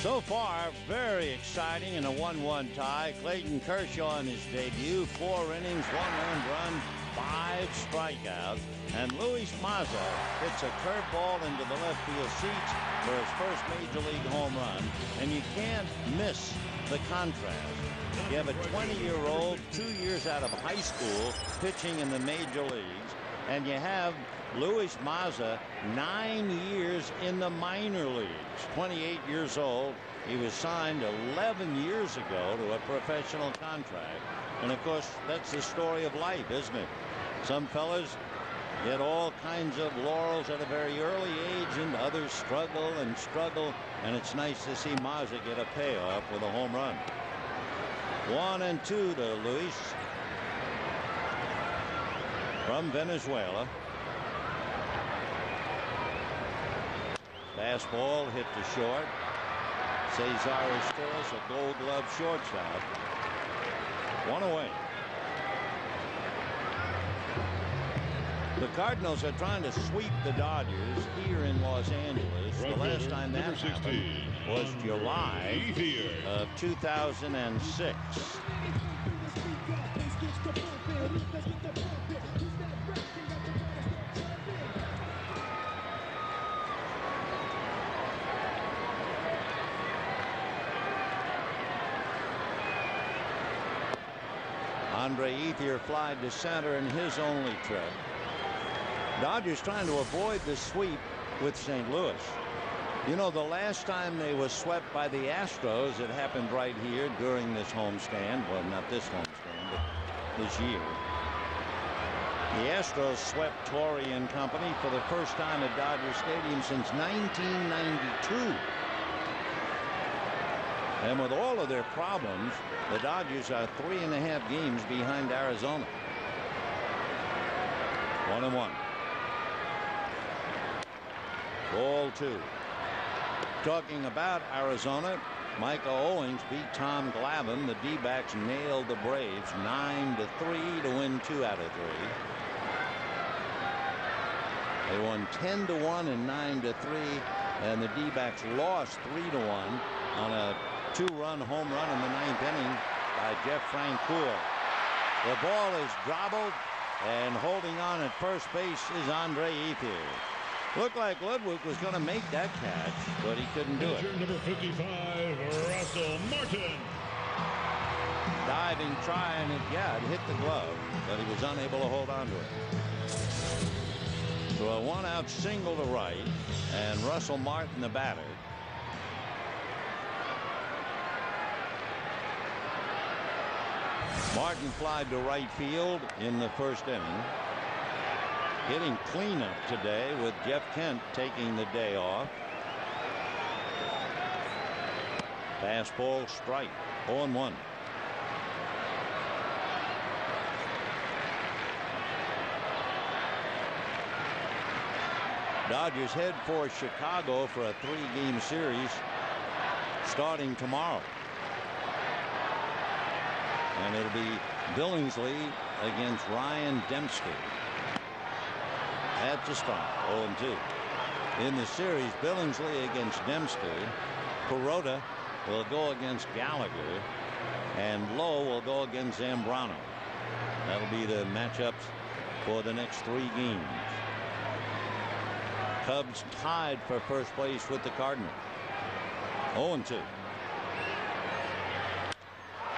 S1: So far, very exciting in a 1-1 tie. Clayton Kershaw in his debut, 4 innings, 1 earned run, 5 strikeouts. And Luis Mazza hits a curveball into the left field seats for his first major league home run. And you can't miss the contrast. You have a 20-year-old, 2 years out of high school, pitching in the major leagues. And you have Luis Mazza, 9 years in the minor leagues. 28 years old. He was signed 11 years ago to a professional contract. And of course, that's the story of life, isn't it? Some fellas get all kinds of laurels at a very early age, and others struggle and struggle. And it's nice to see Mazza get a payoff with a home run. 1-2 to Luis from Venezuela. Fastball hit to short. Cesar Estes, a Gold Glove shortstop. 1 away. The Cardinals are trying to sweep the Dodgers here in Los Angeles. The last time that happened was July of 2006. Andre Ethier flied to center in his only trip. Dodgers trying to avoid the sweep with St. Louis. You know, the last time they were swept by the Astros, it happened right here during this homestand. Well, not this homestand, but this year. The Astros swept Torrey and company for the first time at Dodger Stadium since 1992. And with all of their problems, the Dodgers are 3.5 games behind Arizona. 1-1. Ball 2. Talking about Arizona, Micah Owings beat Tom Glavine. The D-backs nailed the Braves 9-3 to win 2 out of 3. They won 10-1 and 9-3 And the D-backs lost 3-1 on a 2-run home run in the 9th inning by Jeff Francoeur. The ball is gobbled, and holding on at first base is Andre Ethier. Looked like Ludwig was going to make that catch, but he couldn't do it.
S3: Number 55, Russell Martin.
S1: Diving, trying it, yeah, it hit the glove, but he was unable to hold on to it. So a 1-out single to right, and Russell Martin, the batter. Martin flied to right field in the first inning. Hitting cleanup today with Jeff Kent taking the day off. Fastball strike, 0-1. Dodgers head for Chicago for a 3-game series starting tomorrow. And it'll be Billingsley against Ryan Dempsey. That's a strike, 0-2. In the series, Billingsley against Dempsey. Kuroda will go against Gallagher. And Lowe will go against Zambrano. That'll be the matchups for the next 3 games. Cubs tied for first place with the Cardinals. 0-2.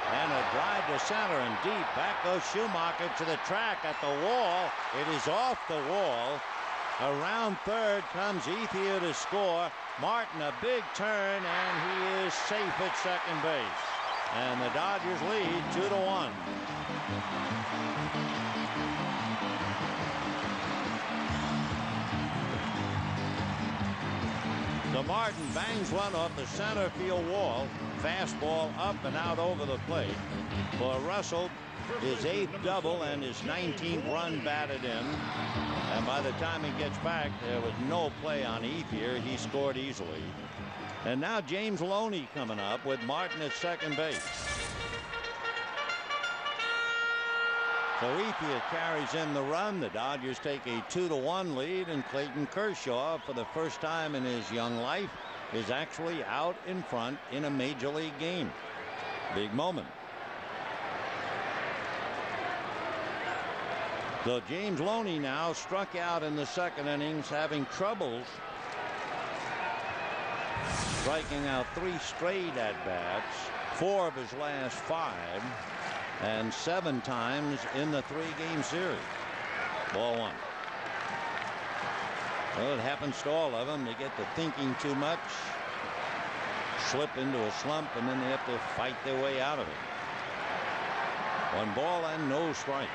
S1: And a drive to center and deep. Back goes Schumacher to the track at the wall. It is off the wall. Around third comes Ethier to score. Martin a big turn, and he is safe at second base. And the Dodgers lead 2-1. So Martin bangs one off the center field wall. Fastball up and out over the plate. For Russell, his 8th double and his 19th run batted in. And by the time he gets back, there was no play on Ethier. He scored easily. And now James Loney coming up with Martin at second base. So Ethier carries in the run. The Dodgers take a 2-1 lead, and Clayton Kershaw, for the first time in his young life, is actually out in front in a major league game. Big moment. So James Loney now struck out in the second innings, having troubles striking out 3 straight at-bats, 4 of his last 5, and 7 times in the 3-game series. Ball 1. Well, it happens to all of them. They get to thinking too much, slip into a slump, and then they have to fight their way out of it. 1 ball and no strikes.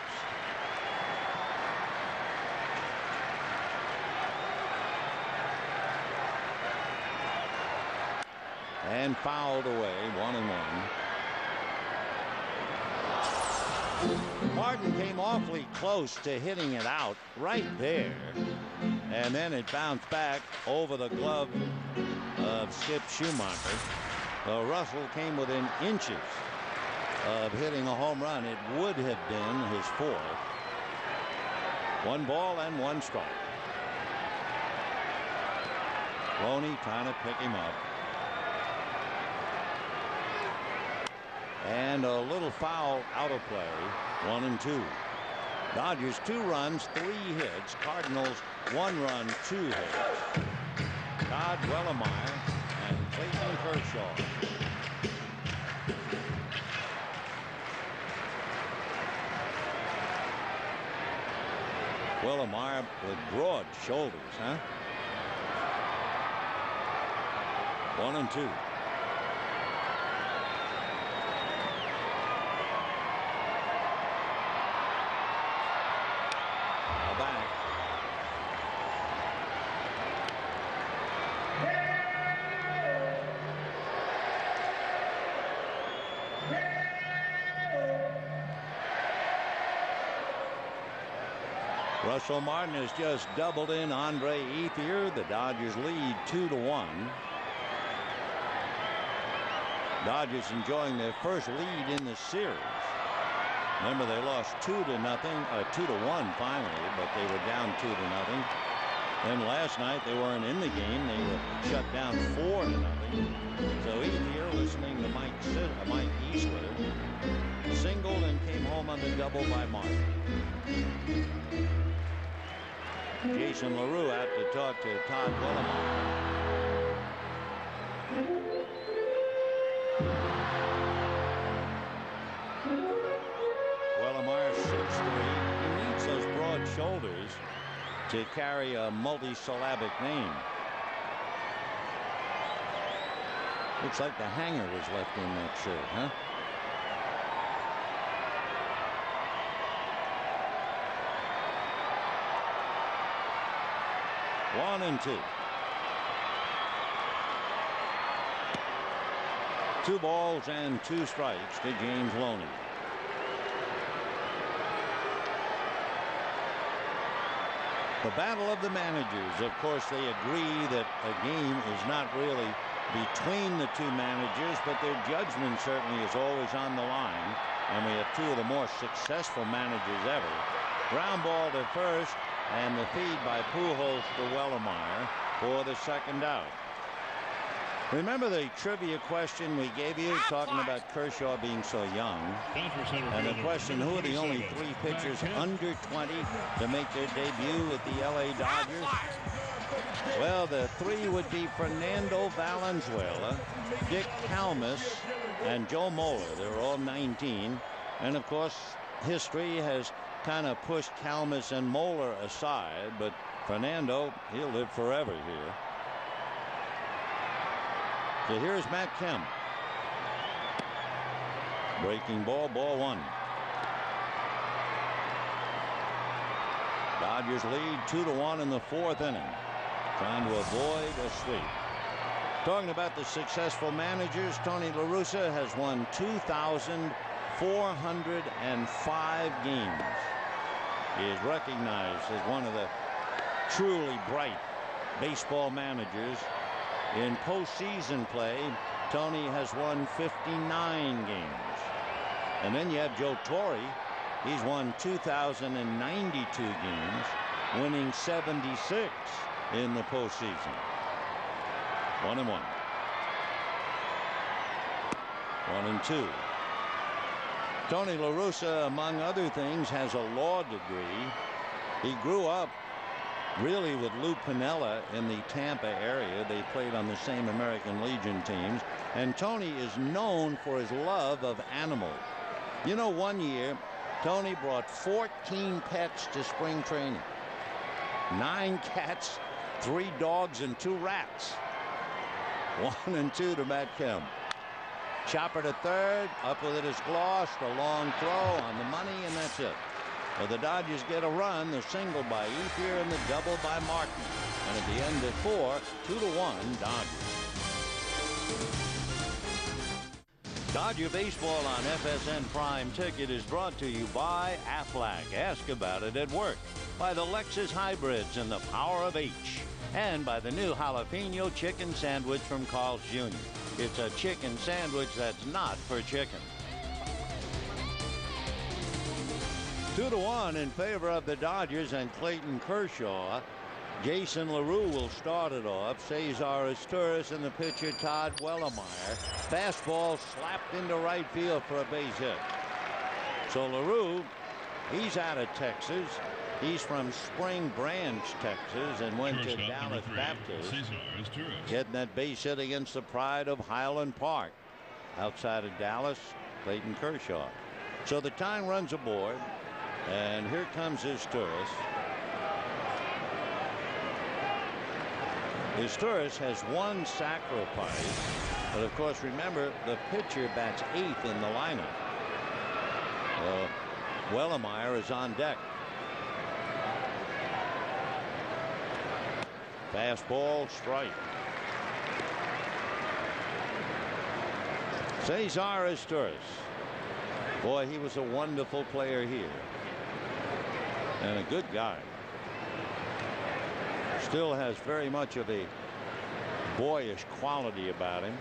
S1: And fouled away, 1-1. Barton came awfully close to hitting it out right there. And then it bounced back over the glove of Skip Schumacher. Russell came within inches of hitting a home run. It would have been his 4th. 1 ball and 1 strike. Loney trying to pick him up. And a little foul out of play. 1-2. Dodgers 2 runs, 3 hits. Cardinals 1 run, 2 hits. Todd Wellemeyer and Clayton Kershaw. Wellemeyer with broad shoulders, huh? 1-2. Russell Martin has just doubled in Andre Ethier. The Dodgers lead 2-1. Dodgers enjoying their first lead in the series. Remember, they lost 2-1 finally, but they were down 2-0. Then last night they weren't in the game. They were shut down 4-0. So he's here listening to Mike Eastler. Singled and came home on the double by Martin. Jason LaRue out to talk to Todd Wellemeyer. Wellemeyer 6'3". He needs those broad shoulders to carry a multi-syllabic name. Looks like the hanger was left in that shirt, huh? One and two. 2 balls and 2 strikes to James Loney. The battle of the managers. Of course, they agree that a game is not really between the 2 managers, but their judgment certainly is always on the line. And we have 2 of the more successful managers ever. Ground ball to first, and the feed by Pujols to Wellemeyer for the second out. Remember the trivia question we gave you talking about Kershaw being so young? And the question, who are the only 3 pitchers under 20 to make their debut with the LA Dodgers? Well, the 3 would be Fernando Valenzuela, Dick Kalmus, and Joe Moeller. They were all 19. And of course, history has kind of pushed Kalmus and Moeller aside, but Fernando, he'll live forever here. So here's Matt Kemp. Breaking ball, ball 1. Dodgers lead 2-1 in the 4th inning. Trying to avoid a sweep. Talking about the successful managers, Tony La Russa has won 2,405 games. He is recognized as one of the truly bright baseball managers. In postseason play, Tony has won 59 games. And then you have Joe Torre. He's won 2,092 games, winning 76 in the postseason. 1-1. 1-2. Tony La Russa, among other things, has a law degree. He grew up really with Lou Piniella in the Tampa area. They played on the same American Legion teams. And Tony is known for his love of animals. You know, one year, Tony brought 14 pets to spring training. 9 cats, 3 dogs, and 2 rats. 1-2 to Matt Kemp. Chopper to third, up with it is Gloss, the long throw on the money, and that's it. So the Dodgers get a run, the single by Ethier and the double by Martin. And at the end of 4, 2-1 Dodgers. Dodger Baseball on FSN Prime Ticket is brought to you by Aflac. Ask about it at work. By the Lexus Hybrids and the Power of H. And by the new jalapeno chicken sandwich from Carl's Jr. It's a chicken sandwich that's not for chicken. 2-1 in favor of the Dodgers and Clayton Kershaw. Jason LaRue will start it off. Cesar Izturis and the pitcher Todd Wellemeyer. Fastball slapped into right field for a base hit. So LaRue, he's out of Texas. He's from Spring Branch, Texas, and went to Dallas Baptist. Getting that base hit against the pride of Highland Park. Outside of Dallas, Clayton Kershaw. So the time runs aboard, and here comes Izturis. Izturis has 1 sacrifice, but of course, remember, the pitcher bats 8th in the lineup. Wellemeyer is on deck. Fastball, strike. Cesar Izturis. Boy, he was a wonderful player here. And a good guy. Still has very much of a boyish quality about him.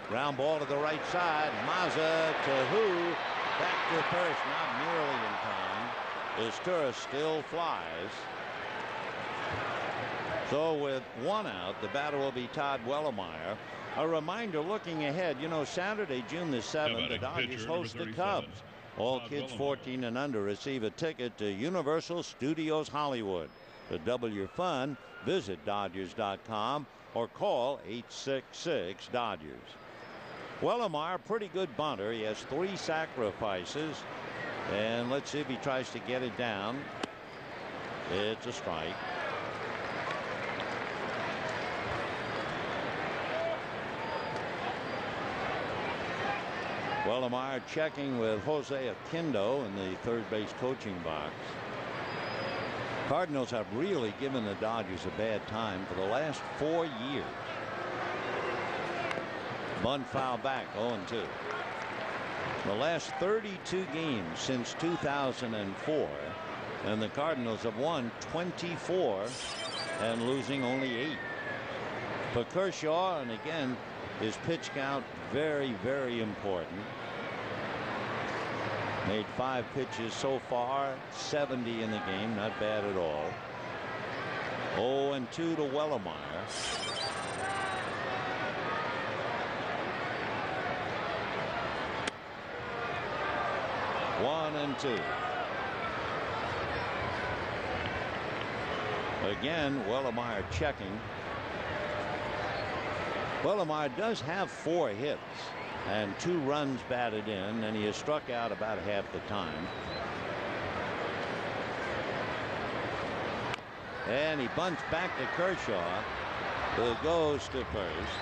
S1: Ground ball to the right side. Mazza to who? Back to first, not nearly in time. His Turris still flies. So with one out, the batter will be Todd Wellemeyer. A reminder looking ahead, you know, Saturday, June the 7th, the Dodgers host the Cubs. All kids 14 and under receive a ticket to Universal Studios Hollywood. To double your fun, visit Dodgers.com or call 866-DODGERS. Wellemeyer, pretty good bunter. He has 3 sacrifices. And let's see if he tries to get it down. It's a strike. Wellemeyer checking with Jose Aquindo in the third base coaching box. Cardinals have really given the Dodgers a bad time for the last 4 years. Bunt foul back, 0-2. The last 32 games since 2004, and the Cardinals have won 24 and losing only 8. For Kershaw, and again, his pitch count very, very important. Made 5 pitches so far, 70 in the game, not bad at all. 0-2 to Wellemeyer. One and 2. Again, Wellemeyer checking. Wellemeyer does have 4 hits and 2 runs batted in, and he has struck out about half the time. And he bunts back to Kershaw, who goes to first.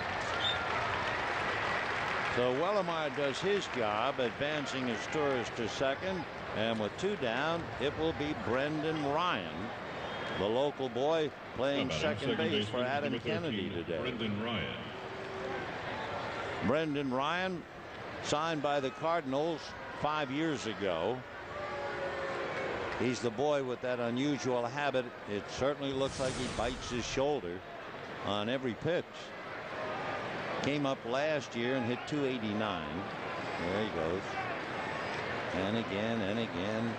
S1: So Wellemeyer does his job, advancing his Turris to second, and with 2 down, it will be Brendan Ryan, the local boy, playing second base for Adam Kennedy today.
S3: Brendan Ryan.
S1: Brendan Ryan, signed by the Cardinals 5 years ago. He's the boy with that unusual habit. It certainly looks like he bites his shoulder on every pitch. Came up last year and hit .289. There he goes. And again and again.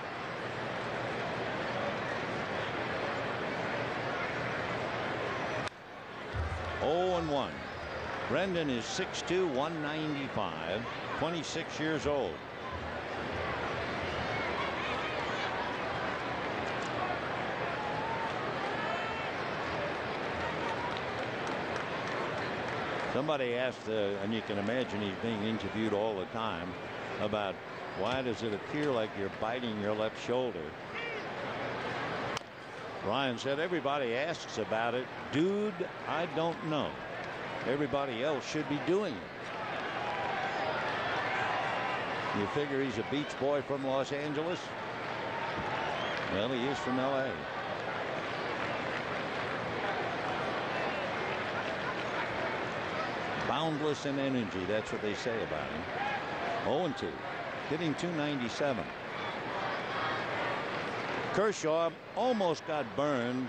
S1: Oh and 1. Brendan is 6'2", 195, 26 years old. Somebody asked, and you can imagine he's being interviewed all the time, about why does it appear like you're biting your left shoulder? Ryan said, everybody asks about it. Dude, I don't know. Everybody else should be doing it. You figure he's a beach boy from Los Angeles? Well, he is from L.A. Boundless in energy, that's what they say about him. 0-2, hitting .297. Kershaw almost got burned.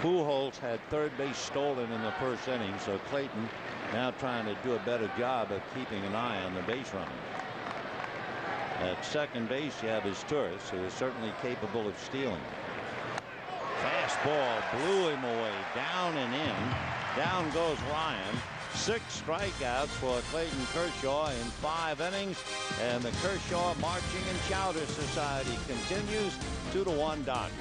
S1: Pujols had third base stolen in the first inning, so Clayton now trying to do a better job of keeping an eye on the base runner. At second base, you have his Turris, who is certainly capable of stealing. Fastball blew him away, down and in. Down goes Ryan. 6 strikeouts for Clayton Kershaw in 5 innings, and the Kershaw Marching and Chowder Society continues. 2-1 Dodgers.